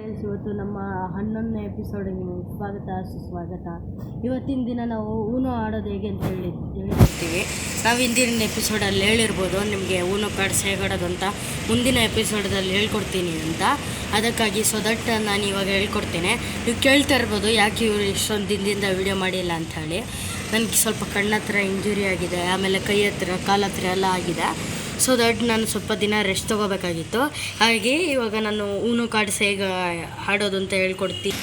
ಇವತ್ತು ನಮ್ಮ 11ನೇ ಎಪಿಸೋಡಿಗೆ ನಿಮಗೆ ಸ್ವಾಗತ ಸುಸ್ವಾಗತ. ಇವತ್ತಿನ ದಿನ ನಾವು ಊನೋ ಆಡೋದು ಹೇಗೆ ಅಂತ ಹೇಳಿರ್ತೀವಿ. ನಾವು ಹಿಂದಿನ ಎಪಿಸೋಡಲ್ಲಿ ಹೇಳಿರ್ಬೋದು ನಿಮಗೆ ಊನೋ ಕಾರ್ಡ್ಸ್ ಹೇಗೆ ಆಡೋದು ಅಂತ. ಮುಂದಿನ ಎಪಿಸೋಡಲ್ಲಿ ಹೇಳ್ಕೊಡ್ತೀನಿ ಅಂತ. ಅದಕ್ಕಾಗಿ ಸೊ ದಟ್ ನಾನು ಇವಾಗ ಹೇಳ್ಕೊಡ್ತೇನೆ. ನೀವು ಕೇಳ್ತಾ ಇರ್ಬೋದು ಯಾಕೆ ಇವರು ಇಷ್ಟೊಂದು ದಿನದಿಂದ ವೀಡಿಯೋ ಮಾಡಿಲ್ಲ ಅಂಥೇಳಿ. ನನಗೆ ಸ್ವಲ್ಪ ಕಣ್ಣತ್ರ ಇಂಜುರಿ ಆಗಿದೆ, ಆಮೇಲೆ ಕೈ ಹತ್ರ ಕಾಲ ಹತ್ರ ಎಲ್ಲ ಆಗಿದೆ. ಸೊ ದಟ್ ನಾನು ಸ್ವಲ್ಪ ದಿನ ರೆಸ್ಟ್ ತೊಗೋಬೇಕಾಗಿತ್ತು. ಹಾಗೆ ಇವಾಗ ನಾನು ಊನೋ ಕಾರ್ಡ್ಸ್ ಹೇಗೆ ಆಡೋದು ಅಂತ ಹೇಳ್ಕೊಡ್ತೀನಿ.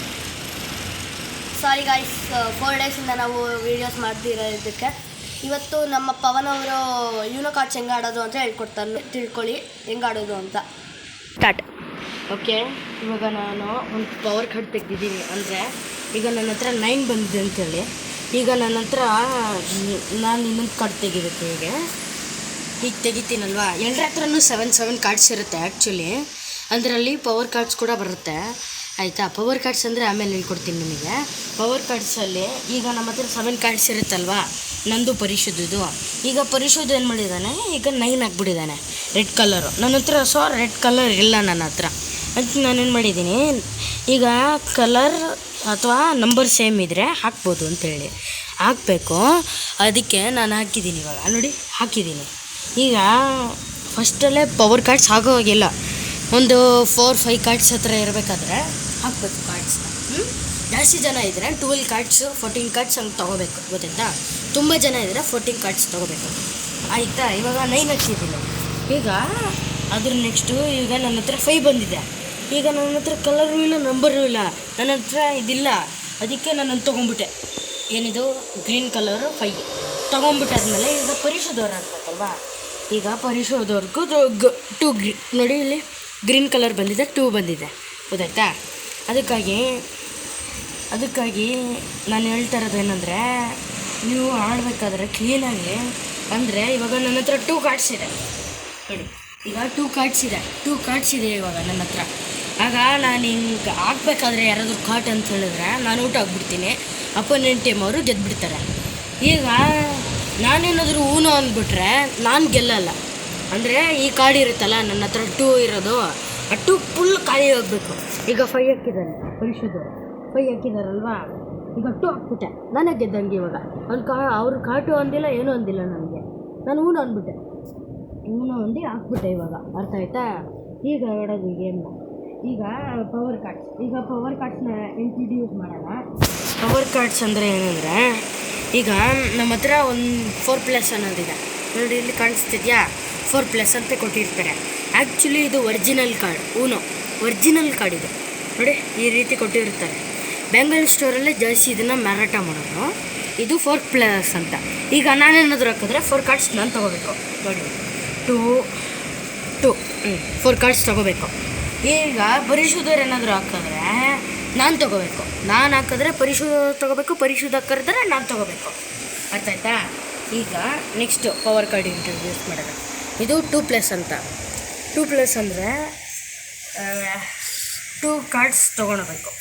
ಸಾರಿ ಗಾಯ್ಸ್, 4 ಡೇಸಿಂದ ನಾವು ವೀಡಿಯೋಸ್ ಮಾಡ್ತಿರೋದಕ್ಕೆ ಇವತ್ತು ನಮ್ಮ ಪವನ್ ಅವರು ಯೂನೋ ಕಾರ್ಡ್ಸ್ ಹೆಂಗೆ ಆಡೋದು ಅಂತ ಹೇಳ್ಕೊಡ್ತಾರೆ. ತಿಳ್ಕೊಳ್ಳಿ ಹೆಂಗೆ ಆಡೋದು ಅಂತ. ಸ್ಟಾರ್ಟ್. ಓಕೆ, ಇವಾಗ ನಾನು ಒಂದು ಪವರ್ ಕಾರ್ಡ್ ತೆಗೆದಿದ್ದೀನಿ. ಅಂದರೆ ಈಗ ನನ್ನ ಹತ್ರ 9 ಬಂದಿದೆ ಅಂತೇಳಿ. ಈಗ ನನ್ನ ಹತ್ರ ನಾನು ಇನ್ನೊಂದು ಕಾರ್ಡ್ ತೆಗಿಬೇಕು. ಈಗ ತೆಗಿತೀನಲ್ವಾ, ಎಲ್ಲರ ಹತ್ರನೂ 7 ಕಾರ್ಡ್ಸ್ ಇರುತ್ತೆ ಆ್ಯಕ್ಚುಲಿ. ಅದರಲ್ಲಿ ಪವರ್ ಕಾರ್ಡ್ಸ್ ಕೂಡ ಬರುತ್ತೆ ಆಯಿತಾ. ಪವರ್ ಕಾರ್ಡ್ಸ್ ಅಂದರೆ ಆಮೇಲೆ ಹೇಳ್ಕೊಡ್ತೀನಿ ನಿಮಗೆ. ಪವರ್ ಕಾರ್ಡ್ಸಲ್ಲಿ ಈಗ ನಮ್ಮ ಹತ್ರ 7 ಕಾರ್ಡ್ಸ್ ಇರುತ್ತಲ್ವಾ, ನಂದು ಪರಿಶುದ್ಧದು. ಈಗ ಪರಿಶುದ್ಧ ಏನು ಮಾಡಿದ್ದಾನೆ, ಈಗ 9 ಹಾಕ್ಬಿಟ್ಟಿದ್ದಾನೆ ರೆಡ್ ಕಲರು. ನನ್ನ ಹತ್ರ ರೆಡ್ ಕಲರ್ ಇಲ್ಲ ನನ್ನ ಹತ್ರ ಅಂತ ನಾನೇನು ಮಾಡಿದ್ದೀನಿ, ಈಗ ಕಲರ್ ಅಥವಾ ನಂಬರ್ ಸೇಮ್ ಇದ್ದರೆ ಹಾಕ್ಬೋದು ಅಂತೇಳಿ ಹಾಕಬೇಕು. ಅದಕ್ಕೆ ನಾನು ಹಾಕಿದ್ದೀನಿ. ಇವಾಗ ನೋಡಿ ಹಾಕಿದ್ದೀನಿ. ಈಗ ಫಸ್ಟಲ್ಲೇ ಪವರ್ ಕಾರ್ಡ್ಸ್ ಆಗೋಗಿಲ್ಲ, ಒಂದು 4-5 ಕಾರ್ಡ್ಸ್ ಹತ್ರ ಇರಬೇಕಾದ್ರೆ ಹಾಕಬೇಕು ಕಾರ್ಡ್ಸ್ನ. ಜಾಸ್ತಿ ಜನ ಇದ್ದರೆ 12 ಕಾರ್ಡ್ಸು 14 ಕಾರ್ಡ್ಸ್ ಹಂಗೆ ತೊಗೋಬೇಕು, ಗೊತ್ತಾಯ್ತಾ. ತುಂಬ ಜನ ಇದ್ದರೆ 14 ಕಾರ್ಡ್ಸ್ ತೊಗೋಬೇಕು ಆಯಿತಾ. ಇವಾಗ 9 ಹಾಕಿದ್ದೀನಿ. ಈಗ ಅದ್ರ ನೆಕ್ಸ್ಟು ಈಗ ನನ್ನ ಹತ್ರ 5 ಬಂದಿದೆ. ಈಗ ನನ್ನ ಹತ್ರ ಕಲರು ಇಲ್ಲ, ನಂಬರು ಇಲ್ಲ, ನನ್ನ ಹತ್ರ ಇದಿಲ್ಲ. ಅದಕ್ಕೆ ನಾನು ತೊಗೊಂಬಿಟ್ಟೆ. ಏನಿದು ಗ್ರೀನ್ ಕಲರು 5 ತೊಗೊಂಬಿಟ್ಟಾದ್ಮೇಲೆ ಈಗ ಪರಿಶೋಧವ್ರು ಹಾಕ್ಬೇಕಲ್ವಾ. ಈಗ ಪರಿಶೋಧವ್ರಿಗೂ 2 ನೋಡಿ ಇಲ್ಲಿ ಗ್ರೀನ್ ಕಲರ್ ಬಂದಿದೆ, 2 ಬಂದಿದೆ, ಗೊತ್ತಾಯ್ತಾ. ಅದಕ್ಕಾಗಿ ನಾನು ಹೇಳ್ತಾ ಇರೋದು ಏನಂದರೆ, ನೀವು ಆಡಬೇಕಾದ್ರೆ ಕ್ಲೀನಾಗಿ. ಅಂದರೆ ಇವಾಗ ನನ್ನ ಹತ್ರ 2 ಕಾರ್ಡ್ಸ್ ಇದೆ ನೋಡಿ. ಈಗ 2 ಕಾರ್ಡ್ಸ್ ಇದೆ ಇವಾಗ ನನ್ನ ಹತ್ರ. ಆಗ ನಾನು ಹಿಂಗೆ ಹಾಕ್ಬೇಕಾದ್ರೆ ಯಾರಾದರೂ ಕಾಟ್ ಅಂತ ಹೇಳಿದ್ರೆ ನಾನು ಔಟ್ ಆಗಿಬಿಡ್ತೀನಿ. ಅಪೋನೆಂಟ್ ಟೀಮ್ ಅವರು ಗೆದ್ದುಬಿಡ್ತಾರೆ. ಈಗ ನಾನೇನಾದರೂ ಊನೋ ಅಂದ್ಬಿಟ್ರೆ ನಾನು ಗೆಲ್ಲಲ್ಲ. ಅಂದರೆ ಈ ಕಾರ್ಡ್ ಇರುತ್ತಲ್ಲ ನನ್ನ ಹತ್ರ 2 ಇರೋದು, ಆ 2 ಫುಲ್ ಖಾಲಿ ಹೋಗಬೇಕು. ಈಗ 5 ಹಾಕಿದ್ದಾನೆ ಪರಿಶುದ್ಧರು, 5 ಹಾಕಿದಾರಲ್ವಾ. ಈಗ 2 ಹಾಕ್ಬಿಟ್ಟೆ, ನಾನೇ ಗೆದ್ದಂಗೆ. ಇವಾಗ ಅವ್ರು ಕಾಟು ಅಂದಿಲ್ಲ, ಏನೂ ಅಂದಿಲ್ಲ ನನಗೆ. ನಾನು ಊನೋ ಅಂದ್ಬಿಟ್ಟೆ, ಊನೋ ಅಂದು ಹಾಕ್ಬಿಟ್ಟೆ. ಇವಾಗ ಅರ್ಥ ಆಯ್ತಾ. ಈಗ ಆಡೋದು ಗೇಮ್ನ. ಈಗ ಪವರ್ ಕಾರ್ಡ್ಸ್ನ ಇಂಟ್ರಡ್ಯೂಸ್ ಮಾಡೋಣ. ಪವರ್ ಕಾರ್ಡ್ಸ್ ಅಂದರೆ ಏನಂದರೆ, ಈಗ ನಮ್ಮ ಹತ್ರ ಒಂದು 4+ ಅನ್ನೋದಿದೆ ನೋಡಿ, ಇಲ್ಲಿ ಕಾಣಿಸ್ತಿದೆಯಾ, 4+ ಅಂತ ಕೊಟ್ಟಿರ್ತಾರೆ. ಆ್ಯಕ್ಚುಲಿ ಇದು ಒರಿಜಿನಲ್ ಕಾರ್ಡ್, ಒರಿಜಿನಲ್ ಕಾರ್ಡ್ ಇದು ನೋಡಿ, ಈ ರೀತಿ ಕೊಟ್ಟಿರ್ತಾರೆ. ಬೆಂಗಳೂರು ಸ್ಟೋರಲ್ಲೇ ಜಾಸ್ತಿ ಇದನ್ನು ಮಾರಾಟ ಮಾಡೋದು. ಇದು 4+ ಅಂತ. ಈಗ ನಾನೇನಾದರೂ ಹಾಕಿದ್ರೆ 4 ಕಾರ್ಡ್ಸ್ ನಾನು ತೊಗೋಬೇಕು ನೋಡಿ. 4 ಕಾರ್ಡ್ಸ್ ತೊಗೋಬೇಕು. ಈಗ ಪರಿಶುದ್ಧರು ಏನಾದರೂ ಹಾಕಿದ್ರೆ ನಾನು ತೊಗೋಬೇಕು. ನಾನು ಹಾಕಿದ್ರೆ ಪರಿಶುದ್ಧ ತೊಗೋಬೇಕು, ಪರಿಶುದ್ಧ ಹಾಕಿದ್ರೆ ನಾನು ತೊಗೋಬೇಕು. ಅರ್ಥ ಆಯ್ತಾ. ಈಗ ನೆಕ್ಸ್ಟು ಪವರ್ ಕಾರ್ಡ್ ಇಂಟ್ರಡ್ಯೂಸ್ ಮಾಡೋದು. ಇದು 2+ ಅಂತ. 2+ ಅಂದರೆ 2 ಕಾರ್ಡ್ಸ್ ತೊಗೊಳಬೇಕು.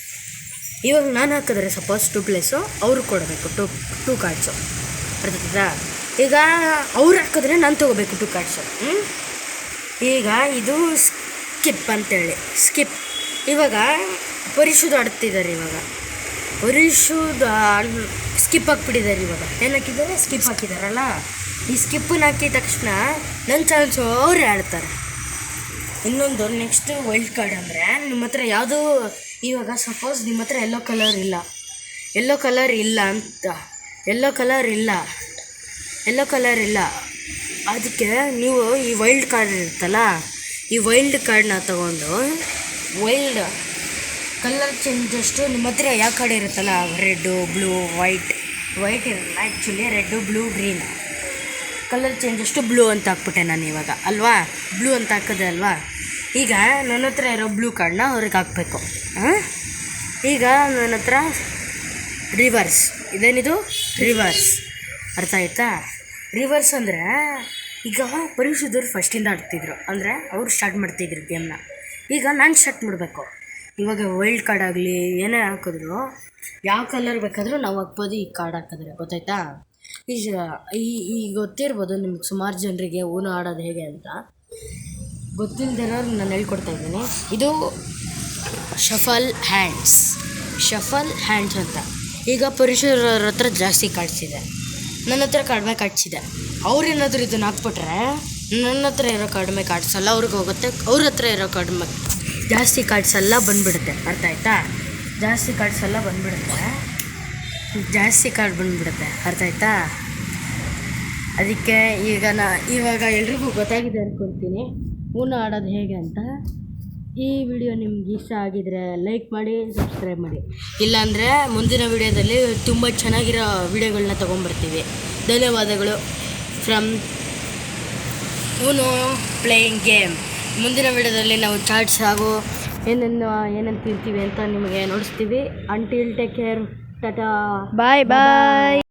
ಇವಾಗ ನಾನು ಹಾಕಿದ್ರೆ ಸಪೋಸ್ 2+, ಅವರು ಕೊಡಬೇಕು 2 ಕಾರ್ಡ್ಸು. ಅರ್ಥ ಆಯ್ತಾ. ಈಗ ಅವ್ರು ಹಾಕಿದ್ರೆ ನಾನು ತೊಗೋಬೇಕು 2 ಕಾರ್ಡ್ಸು. ಈಗ ಇದು ಸ್ಕಿಪ್ ಅಂತೇಳಿ, ಸ್ಕಿಪ್. ಇವಾಗ ಪರಿಶುದ್ಧ ಆಡ್ತಿದ್ದಾರೆ. ಇವಾಗ ಪರಿಶುದ್ಧ ಸ್ಕಿಪ್ ಹಾಕ್ಬಿಟ್ಟಿದ್ದಾರೆ. ಇವಾಗ ಏನು ಹಾಕಿದ್ದಾರೆ, ಸ್ಕಿಪ್ ಹಾಕಿದಾರಲ್ಲ. ಈ ಸ್ಕಿಪ್ಪನ್ನು ಹಾಕಿದ ತಕ್ಷಣ ನನ್ನ ಚಾನ್ಸು ಅವರೇ ಆಡ್ತಾರೆ. ಇನ್ನೊಂದು ನೆಕ್ಸ್ಟು ವೈಲ್ಡ್ ಕಾರ್ಡ್ ಅಂದರೆ, ನಿಮ್ಮ ಹತ್ರ ಯಾವುದು, ಇವಾಗ ಸಪೋಸ್ ನಿಮ್ಮ ಹತ್ರ ಯೆಲ್ಲೋ ಕಲರ್ ಇಲ್ಲ. ಅದಕ್ಕೆ ನೀವು ಈ ವೈಲ್ಡ್ ಕಾರ್ಡ್ ಇರುತ್ತಲ್ಲ, ಈ ವೈಲ್ಡ್ ಕಾರ್ಡ್ನ ತೊಗೊಂಡು ವೈಲ್ಡ್ ಕಲರ್ ಚೇಂಜಷ್ಟು ನಿಮ್ಮ ಹತ್ರ ಯಾವ ಕಾರ್ಡ್ ಇರುತ್ತಲ್ಲ, ರೆಡ್ಡು ಬ್ಲೂ ವೈಟ್ ಇರಲ್ಲ actually, red blue green colour ಚೇಂಜಷ್ಟು ಬ್ಲೂ ಅಂತ ಹಾಕ್ಬಿಟ್ಟೆ ನಾನು ಇವಾಗ ಅಲ್ವಾ. ಬ್ಲೂ ಅಂತ ಹಾಕಿದೆ ಅಲ್ವಾ. ಈಗ ನನ್ನ ಹತ್ರ ಇರೋ ಬ್ಲೂ ಕಾರ್ಡ್ನ ಅವ್ರಿಗೆ ಹಾಕಬೇಕು. ಈಗ ನನ್ನ ಹತ್ರ ರಿವರ್ಸ್, ಇದೇನಿದು ರಿವರ್ಸ್. ಅರ್ಥ ಆಯ್ತಾ. ರಿವರ್ಸ್ ಅಂದರೆ ಈಗ ಪರಿಶುದ್ಧರು ಫಸ್ಟಿಂದ ಆಡ್ತಿದ್ರು, ಅಂದರೆ ಅವರು ಸ್ಟಾರ್ಟ್ ಮಾಡ್ತಿದ್ರು ಗೇಮ್ನ. ಈಗ ನಾನು ಸ್ಟಾರ್ಟ್ ಮಾಡಬೇಕು. ಇವಾಗ ವೈಲ್ಡ್ ಕಾರ್ಡ್ ಆಗಲಿ ಏನೇ ಹಾಕಿದ್ರು, ಯಾವ ಕಲರ್ ಬೇಕಾದರೂ ನಾವು ಹಾಕ್ಬೋದು ಈ ಕಾರ್ಡ್ ಹಾಕಿದ್ರೆ, ಗೊತ್ತಾಯ್ತಾ. ಈಗ ಗೊತ್ತಿರ್ಬೋದು ನಿಮ್ಗೆ ಸುಮಾರು ಜನರಿಗೆ ಊನೋ ಆಡೋದು ಹೇಗೆ ಅಂತ. ಗೊತ್ತಿಲ್ಲದಿರೋರು ನಾನು ಹೇಳ್ಕೊಡ್ತಾಯಿದ್ದೀನಿ. ಇದು ಶಫಲ್ ಹ್ಯಾಂಡ್ಸ್ ಅಂತ. ಈಗ ಪುರುಷರ ಹತ್ರ ಜಾಸ್ತಿ ಕಾಡ್ಸಿದೆ, ನನ್ನ ಹತ್ರ ಕಡಿಮೆ ಕಾಡ್ಸಿದೆ. ಅವ್ರೇನಾದರೂ ಇದನ್ನು ಹಾಕ್ಬಿಟ್ರೆ ನನ್ನ ಹತ್ರ ಇರೋ ಕಡಿಮೆ ಕಾಡ್ಸಲ್ಲ, ಅವ್ರಿಗೆ ಹೋಗುತ್ತೆ. ಅವ್ರ ಹತ್ರ ಇರೋ ಕಡಿಮೆ ಜಾಸ್ತಿ ಕಾಡ್ಸಲ್ಲ, ಬಂದುಬಿಡುತ್ತೆ. ಅರ್ಥ ಆಯ್ತಾ? ಜಾಸ್ತಿ ಕಾಡ್ಸಲ್ಲ, ಜಾಸ್ತಿ ಕಾರ್ಡ್ ಬಂದುಬಿಡುತ್ತೆ. ಅರ್ಥ ಆಯ್ತಾ? ಅದಕ್ಕೆ ಇವಾಗ ಎಲ್ರಿಗೂ ಗೊತ್ತಾಗಿದೆ ಅಂದ್ಕೊಳ್ತೀನಿ ಊನ ಆಡೋದು ಹೇಗೆ ಅಂತ. ಈ ವಿಡಿಯೋ ನಿಮ್ಗೆ ಇಷ್ಟ ಆಗಿದರೆ ಲೈಕ್ ಮಾಡಿ, ಸಬ್ಸ್ಕ್ರೈಬ್ ಮಾಡಿ. ಇಲ್ಲಾಂದರೆ ಮುಂದಿನ ವಿಡಿಯೋದಲ್ಲಿ ತುಂಬ ಚೆನ್ನಾಗಿರೋ ವಿಡಿಯೋಗಳನ್ನ ತೊಗೊಂಬರ್ತೀವಿ. ಧನ್ಯವಾದಗಳು. From Uno playing game. ಮುಂದಿನ ವಿಡಿಯೋದಲ್ಲಿ ನಾವು ಚಾಟ್ಸ್ ಹಾಗೂ ಏನೇನು ತಿಂತೀವಿ ಅಂತ ನಿಮಗೆ ನೋಡಿಸ್ತೀವಿ. ಅಂಟಿಲ್ ಟೇಕ್ ಕೇರ್, ಟಾಟಾ, ಬಾಯ್.